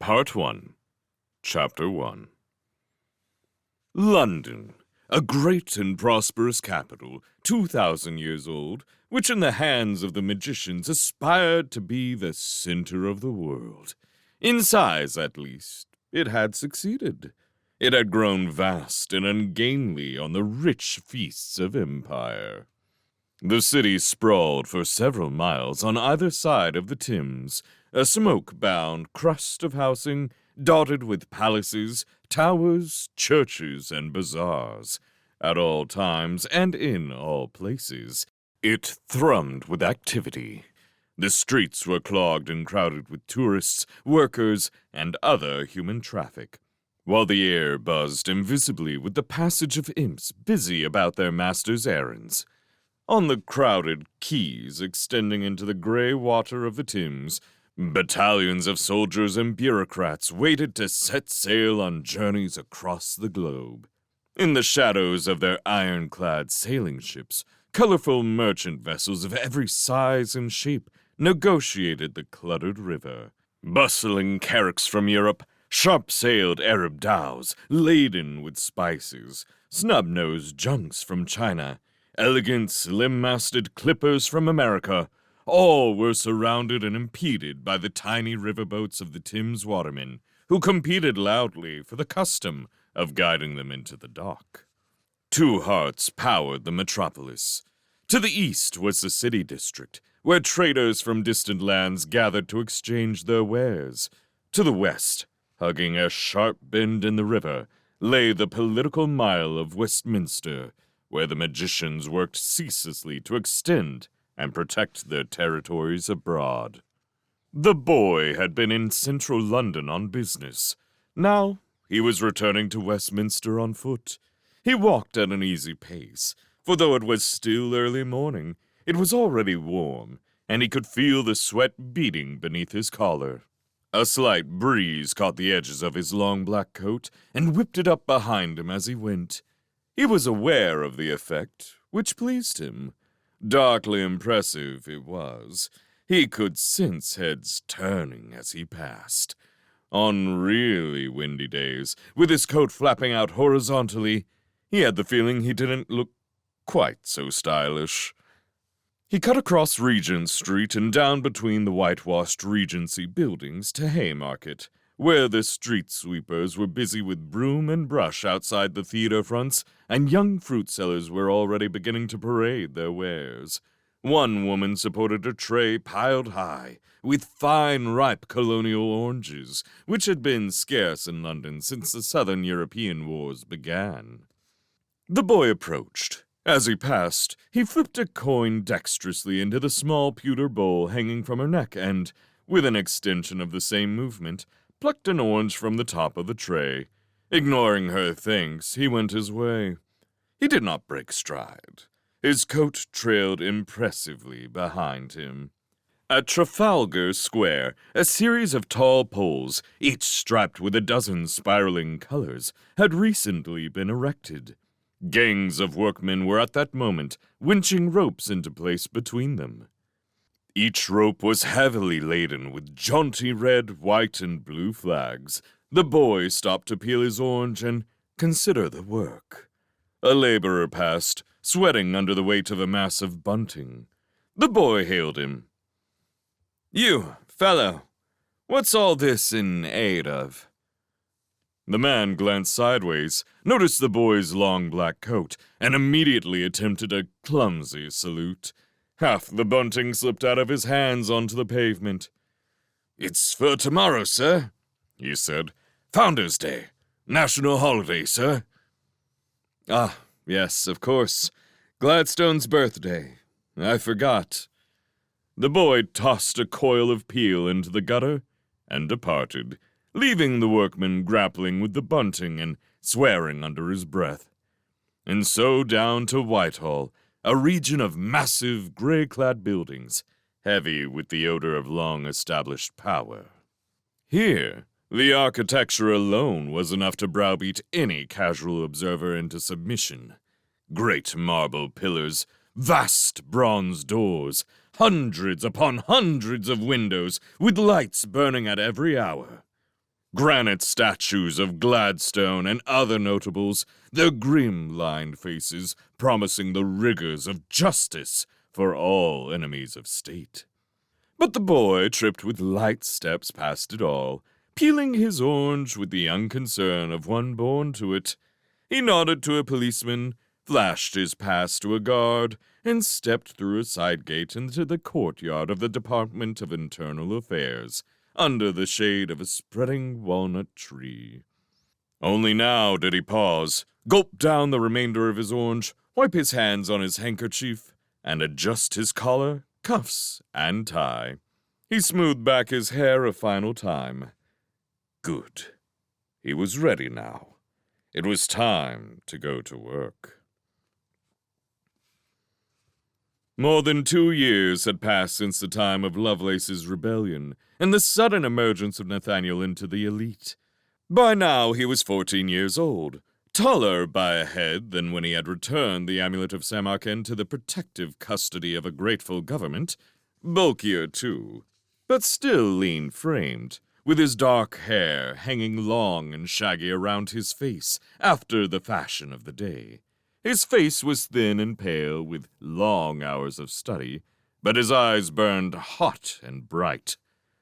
Part 1, Chapter 1. London, a great and prosperous capital, 2,000 years old, which in the hands of the magicians aspired to be the center of the world. In size, at least, it had succeeded. It had grown vast and ungainly on the rich feasts of empire. The city sprawled for several miles on either side of the Thames, a smoke-bound crust of housing dotted with palaces, towers, churches, and bazaars. At all times and in all places, it thrummed with activity. The streets were clogged and crowded with tourists, workers, and other human traffic, while the air buzzed invisibly with the passage of imps busy about their masters' errands. On the crowded quays extending into the grey water of the Thames, battalions of soldiers and bureaucrats waited to set sail on journeys across the globe. In the shadows of their ironclad sailing ships, colorful merchant vessels of every size and shape negotiated the cluttered river. Bustling carracks from Europe, sharp-sailed Arab dhows laden with spices, snub-nosed junks from China, elegant, slim-masted clippers from America, all were surrounded and impeded by the tiny riverboats of the Thames watermen, who competed loudly for the custom of guiding them into the dock. Two hearts powered the metropolis. To the east was the city district, where traders from distant lands gathered to exchange their wares. To the west, hugging a sharp bend in the river, lay the political mile of Westminster, where the magicians worked ceaselessly to extend and protect their territories abroad. The boy had been in central London on business. Now he was returning to Westminster on foot. He walked at an easy pace, for though it was still early morning, it was already warm, and he could feel the sweat beating beneath his collar. A slight breeze caught the edges of his long black coat and whipped it up behind him as he went. He was aware of the effect, which pleased him. Darkly impressive it was. He could sense heads turning as he passed. On really windy days, with his coat flapping out horizontally, he had the feeling he didn't look quite so stylish. He cut across Regent Street and down between the whitewashed Regency buildings to Haymarket, where the street sweepers were busy with broom and brush outside the theater fronts, and young fruit sellers were already beginning to parade their wares. One woman supported a tray piled high with fine, ripe colonial oranges, which had been scarce in London since the Southern European Wars began. The boy approached. As he passed, he flipped a coin dexterously into the small pewter bowl hanging from her neck and, with an extension of the same movement, plucked an orange from the top of the tray. Ignoring her thanks, he went his way. He did not break stride. His coat trailed impressively behind him. At Trafalgar Square, a series of tall poles, each striped with a dozen spiraling colors, had recently been erected. Gangs of workmen were at that moment winching ropes into place between them. Each rope was heavily laden with jaunty red, white, and blue flags. The boy stopped to peel his orange and consider the work. A laborer passed, sweating under the weight of a mass of bunting. The boy hailed him. "You, fellow, what's all this in aid of?" The man glanced sideways, noticed the boy's long black coat, and immediately attempted a clumsy salute. Half the bunting slipped out of his hands onto the pavement. "It's for tomorrow, sir," he said. "Founder's Day. National holiday, sir." "Ah, yes, of course. Gladstone's birthday. I forgot." The boy tossed a coil of peel into the gutter and departed, leaving the workman grappling with the bunting and swearing under his breath. And so down to Whitehall, a region of massive, gray-clad buildings, heavy with the odor of long-established power. Here, the architecture alone was enough to browbeat any casual observer into submission. Great marble pillars, vast bronze doors, hundreds upon hundreds of windows with lights burning at every hour. Granite statues of Gladstone and other notables, their grim-lined faces promising the rigors of justice for all enemies of state. But the boy tripped with light steps past it all, peeling his orange with the unconcern of one born to it. He nodded to a policeman, flashed his pass to a guard, and stepped through a side gate into the courtyard of the Department of Internal Affairs, under the shade of a spreading walnut tree. Only now did he pause, gulp down the remainder of his orange, wipe his hands on his handkerchief, and adjust his collar, cuffs, and tie. He smoothed back his hair a final time. Good. He was ready now. It was time to go to work. More than 2 years had passed since the time of Lovelace's rebellion and the sudden emergence of Nathaniel into the elite. By now he was 14 years old, taller by a head than when he had returned the amulet of Samarkand to the protective custody of a grateful government, bulkier too, but still lean-framed, with his dark hair hanging long and shaggy around his face after the fashion of the day. His face was thin and pale with long hours of study, but his eyes burned hot and bright.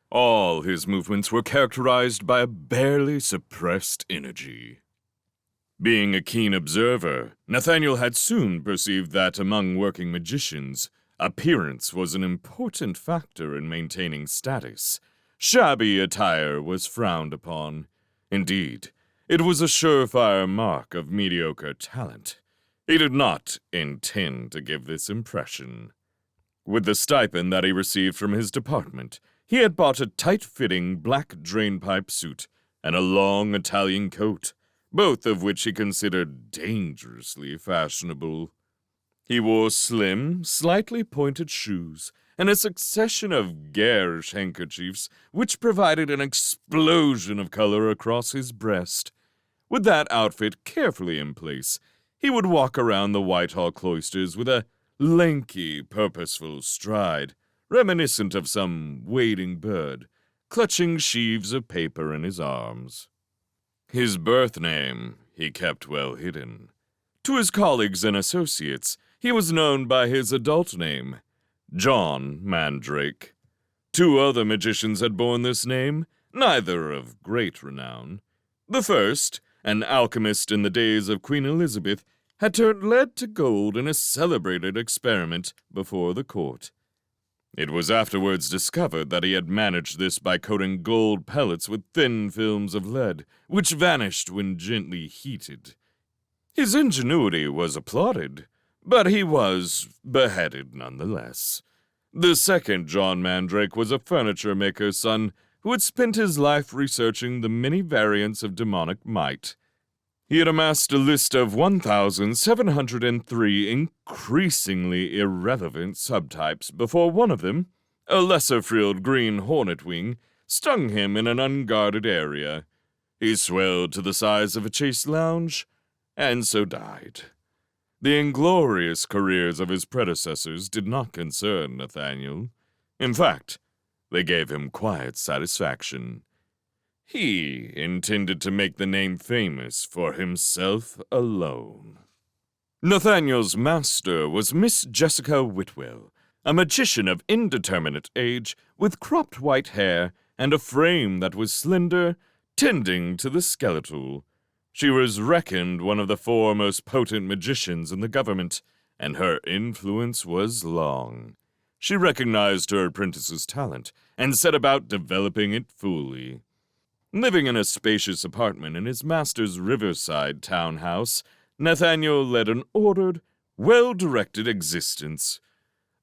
All his movements were characterized by a barely suppressed energy. Being a keen observer, Nathaniel had soon perceived that among working magicians, appearance was an important factor in maintaining status. Shabby attire was frowned upon. Indeed, it was a surefire mark of mediocre talent. He did not intend to give this impression. With the stipend that he received from his department, he had bought a tight-fitting black drainpipe suit and a long Italian coat, both of which he considered dangerously fashionable. He wore slim, slightly pointed shoes and a succession of garish handkerchiefs which provided an explosion of color across his breast. With that outfit carefully in place, he would walk around the Whitehall cloisters with a lanky, purposeful stride, reminiscent of some wading bird, clutching sheaves of paper in his arms. His birth name he kept well hidden. To his colleagues and associates, he was known by his adult name, John Mandrake. 2 other magicians had borne this name, neither of great renown. The first, an alchemist in the days of Queen Elizabeth, had turned lead to gold in a celebrated experiment before the court. It was afterwards discovered that he had managed this by coating gold pellets with thin films of lead, which vanished when gently heated. His ingenuity was applauded, but he was beheaded nonetheless. The second John Mandrake was a furniture maker's son who had spent his life researching the many variants of demonic might. He had amassed a list of 1,703 increasingly irrelevant subtypes before one of them, a lesser-frilled green hornet wing, stung him in an unguarded area. He swelled to the size of a chaise lounge, and so died. The inglorious careers of his predecessors did not concern Nathaniel. In fact, they gave him quiet satisfaction. He intended to make the name famous for himself alone. Nathaniel's master was Miss Jessica Whitwell, a magician of indeterminate age with cropped white hair and a frame that was slender, tending to the skeletal. She was reckoned one of the 4 most potent magicians in the government, and her influence was long. She recognized her apprentice's talent and set about developing it fully. Living in a spacious apartment in his master's riverside townhouse, Nathaniel led an ordered, well-directed existence.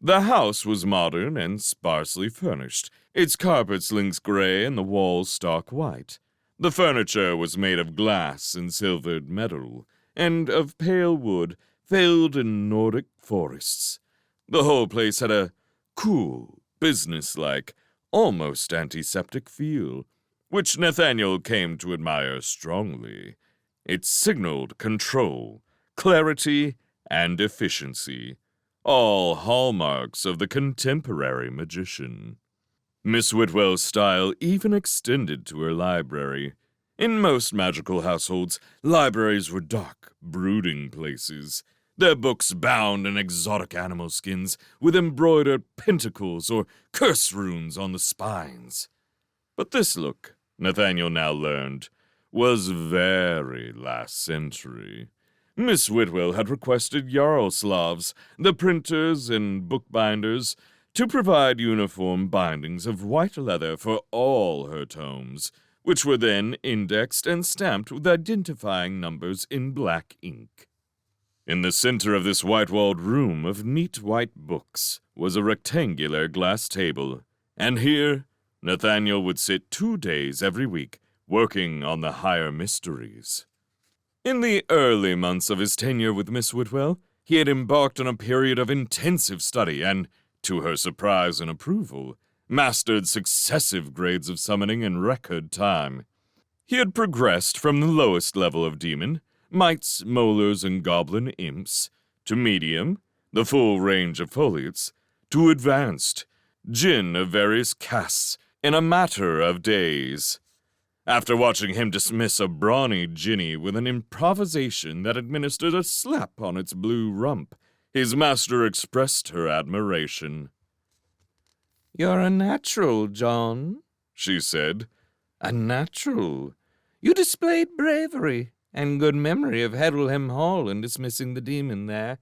The house was modern and sparsely furnished, its carpets lynx gray and the walls stark white. The furniture was made of glass and silvered metal, and of pale wood veiled in Nordic forests. The whole place had a cool, businesslike, almost antiseptic feel, which Nathaniel came to admire strongly. It signaled control, clarity, and efficiency, all hallmarks of the contemporary magician. Miss Whitwell's style even extended to her library. In most magical households, libraries were dark, brooding places, their books bound in exotic animal skins with embroidered pentacles or curse runes on the spines. But this look, Nathaniel now learned, was very last century. Miss Whitwell had requested Yaroslavs, the printers and bookbinders, to provide uniform bindings of white leather for all her tomes, which were then indexed and stamped with identifying numbers in black ink. In the center of this white-walled room of neat white books was a rectangular glass table, and here Nathaniel would sit 2 days every week, working on the higher mysteries. In the early months of his tenure with Miss Whitwell, he had embarked on a period of intensive study and, to her surprise and approval, mastered successive grades of summoning in record time. He had progressed from the lowest level of demon, mites, molars, and goblin imps, to medium, the full range of foliates, to advanced, djinn of various castes, in a matter of days. After watching him dismiss a brawny djinni with an improvisation that administered a slap on its blue rump, his master expressed her admiration. "You're a natural, John," she said. "A natural. You displayed bravery and good memory of Hedwelham Hall in dismissing the demon there,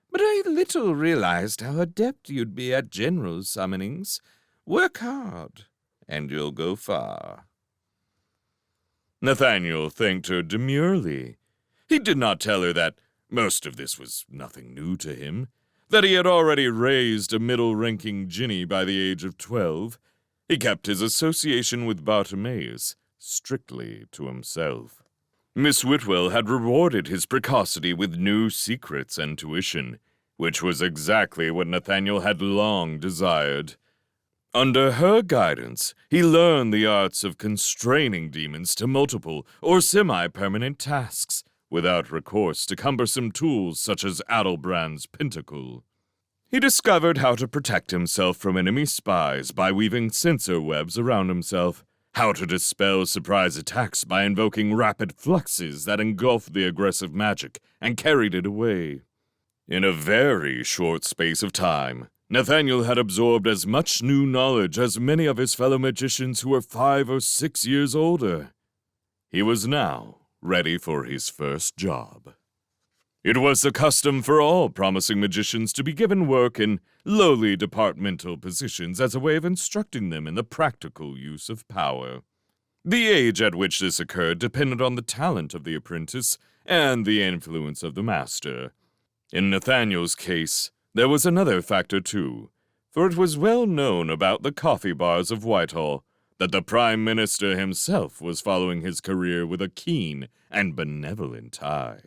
but I little realized how adept you'd be at general summonings. Work hard, and you'll go far." Nathaniel thanked her demurely. He did not tell her that most of this was nothing new to him, that he had already raised a middle-ranking djinni by the age of 12. He kept his association with Bartimaeus strictly to himself. Miss Whitwell had rewarded his precocity with new secrets and tuition, which was exactly what Nathaniel had long desired. Under her guidance, he learned the arts of constraining demons to multiple or semi-permanent tasks, without recourse to cumbersome tools such as Adelbrand's pentacle. He discovered how to protect himself from enemy spies by weaving sensor webs around himself, how to dispel surprise attacks by invoking rapid fluxes that engulfed the aggressive magic and carried it away. In a very short space of time, Nathaniel had absorbed as much new knowledge as many of his fellow magicians who were 5 or 6 years older. He was now ready for his first job. It was the custom for all promising magicians to be given work in lowly departmental positions as a way of instructing them in the practical use of power. The age at which this occurred depended on the talent of the apprentice and the influence of the master. In Nathaniel's case, there was another factor too, for it was well known about the coffee bars of Whitehall that the Prime Minister himself was following his career with a keen and benevolent eye.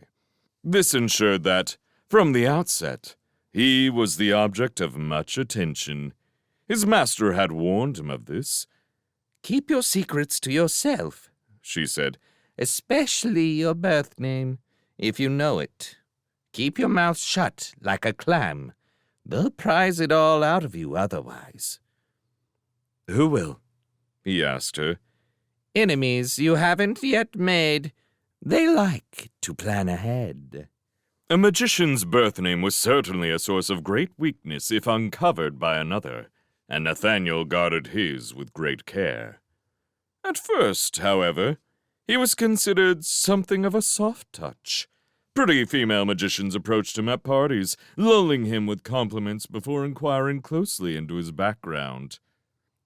This ensured that, from the outset, he was the object of much attention. His master had warned him of this. "Keep your secrets to yourself," she said, "especially your birth name, if you know it. Keep your mouth shut like a clam. They'll prize it all out of you otherwise." "Who will?" he asked her. "Enemies you haven't yet made. They like to plan ahead." A magician's birth name was certainly a source of great weakness if uncovered by another, and Nathaniel guarded his with great care. At first, however, he was considered something of a soft touch. Pretty female magicians approached him at parties, lulling him with compliments before inquiring closely into his background.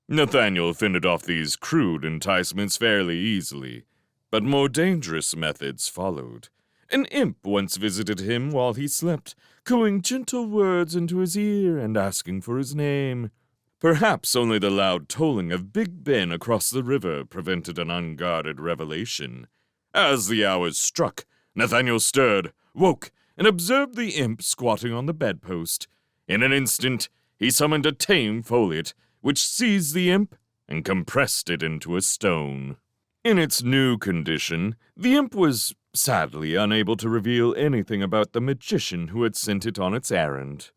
Nathaniel fended off these crude enticements fairly easily, but more dangerous methods followed. An imp once visited him while he slept, cooing gentle words into his ear and asking for his name. Perhaps only the loud tolling of Big Ben across the river prevented an unguarded revelation. As the hours struck, Nathaniel stirred, woke, and observed the imp squatting on the bedpost. In an instant, he summoned a tame foliate, which seized the imp and compressed it into a stone. In its new condition, the imp was sadly unable to reveal anything about the magician who had sent it on its errand.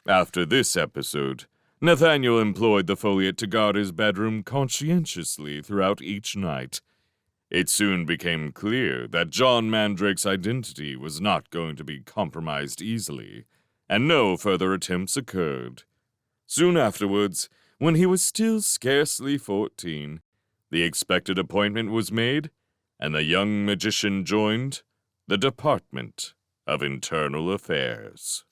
After this episode, Nathaniel employed the Foliot to guard his bedroom conscientiously throughout each night. It soon became clear that John Mandrake's identity was not going to be compromised easily, and no further attempts occurred. Soon afterwards, when he was still scarcely 14, the expected appointment was made, and the young magician joined the Department of Internal Affairs.